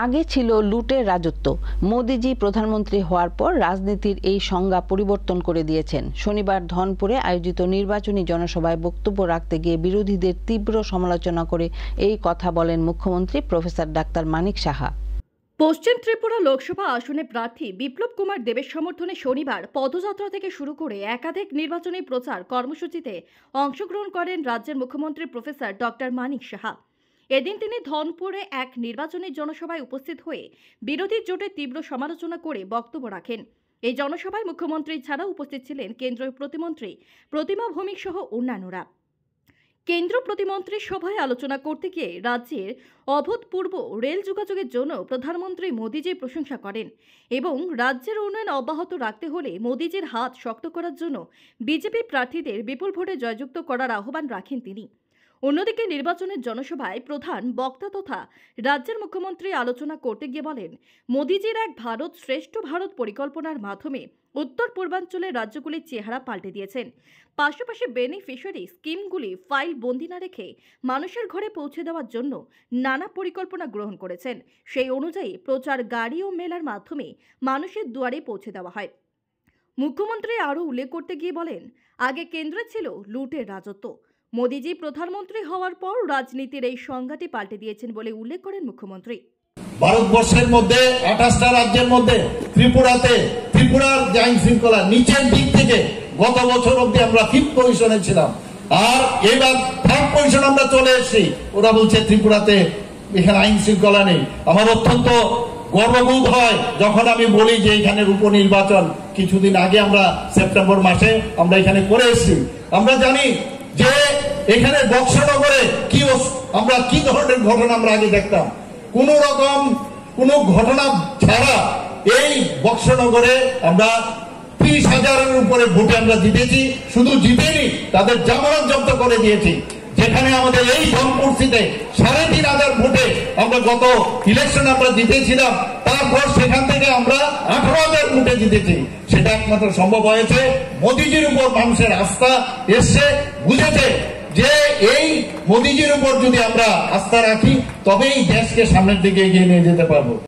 আগে ছিল লুটের রাজত্ব। মোদিজি প্রধানমন্ত্রী হওয়ার পর রাজনীতির এই সংজ্ঞা পরিবর্তন করে দিয়েছেন। শনিবার ধনপুরে আয়োজিত নির্বাচনী জনসভায় বক্তব্য রাখতে গিয়ে বিরোধীদের তীব্র সমালোচনা করে এই কথা বলেন মুখ্যমন্ত্রী প্রফেসর ডাক্তার মানিক সাহা। পশ্চিম ত্রিপুরা লোকসভা আসনে প্রার্থী বিপ্লব কুমার দেবের সমর্থনে শনিবার পদযাত্রা থেকে শুরু করে একাধিক নির্বাচনী প্রচার কর্মসূচিতে অংশগ্রহণ করেন রাজ্যের মুখ্যমন্ত্রী প্রফেসর ডক্টর মানিক সাহা। এদিন তিনি ধনপুরে এক নির্বাচনী জনসভায় উপস্থিত হয়ে বিরোধী জোটের তীব্র সমালোচনা করে বক্তব্য রাখেন। এই জনসভায় মুখ্যমন্ত্রী ছাড়াও উপস্থিত ছিলেন কেন্দ্রীয় প্রতিমন্ত্রী প্রতিমা ভৌমিক সহ অন্যান্যরা। কেন্দ্র প্রতিমন্ত্রীর সভায় আলোচনা করতে গিয়ে রাজ্যের অভূতপূর্ব রেল যোগাযোগের জন্য প্রধানমন্ত্রী মোদিজির প্রশংসা করেন এবং রাজ্যের উন্নয়ন অব্যাহত রাখতে হলে মোদিজির হাত শক্ত করার জন্য বিজেপি প্রার্থীদের বিপুল ভোটে জয়যুক্ত করার আহ্বান রাখেন তিনি। অন্যদিকে নির্বাচনের জনসভায় প্রধান বক্তা তথা রাজ্যের মুখ্যমন্ত্রী আলোচনা করতে গিয়ে বলেন, মোদিজির এক ভারত শ্রেষ্ঠ ভারত পরিকল্পনার মাধ্যমে উত্তর পূর্বাঞ্চলের রাজ্যগুলির চেহারা পাল্টে দিয়েছেন। পাশাপাশি বেনিফিশিয়ারি স্কিমগুলি ফাইল বন্দি না রেখে মানুষের ঘরে পৌঁছে দেওয়ার জন্য নানা পরিকল্পনা গ্রহণ করেছেন। সেই অনুযায়ী প্রচার গাড়ি ও মেলার মাধ্যমে মানুষের দুয়ারে পৌঁছে দেওয়া হয়। মুখ্যমন্ত্রী আরও উল্লেখ করতে গিয়ে বলেন, আগে কেন্দ্রে ছিল লুটের রাজত্ব। মোদিজি প্রধানমন্ত্রী হওয়ার পর রাজনীতির এই সংজ্ঞাটি পাল্টে দিয়েছেন বলে উল্লেখ করেন মুখ্যমন্ত্রী। ভারতবর্ষের মধ্যে 28টা রাজ্যের মধ্যে ত্রিপুরার যে আইন শৃঙ্খলা নিচের দিক থেকে গত বছর অব্দি আমরা 5th পজিশনে ছিলাম, আর এবার 3rd পজিশন আমরা চলে এসেছি। ওরা বলছে ত্রিপুরাতে এখানে আইন শৃঙ্খলা নেই। আমার অত্যন্ত গর্ববোধ হয় যখন আমি বলি যে এখানে উপনির্বাচন কিছুদিন আগে আমরা সেপ্টেম্বর মাসে আমরা এখানে করে এসেছি। আমরা জানি যে এখানে বক্সনগরে আমরা কি ধরনের ঘটনা আমরা আগে দেখতাম। কোন রকম কোন ঘটনা ছাড়া এই বক্সনগরে আমরা 30,000-এর উপরে ভোটে আমরা জিতেছি। শুধু জিতেনি, তাদের জামানত জব্দ করে দিয়েছি। যেখানে আমাদের এই ধনপুরসিতে 3,500 ভোটে আমরা গত ইলেকশন আমরা জিতেছিলাম, তারপর সেখান থেকে আমরা 18,000 ভোটে জিতেছি। সেটা একমাত্র সম্ভব হয়েছে মোদিজির উপর মানুষের আস্থা এসছে, বুঝেছে যে এই মোদিজির উপর যদি আমরা আস্থা রাখি তবেই দেশকে সামনের দিকে এগিয়ে নিয়ে যেতে পারবো।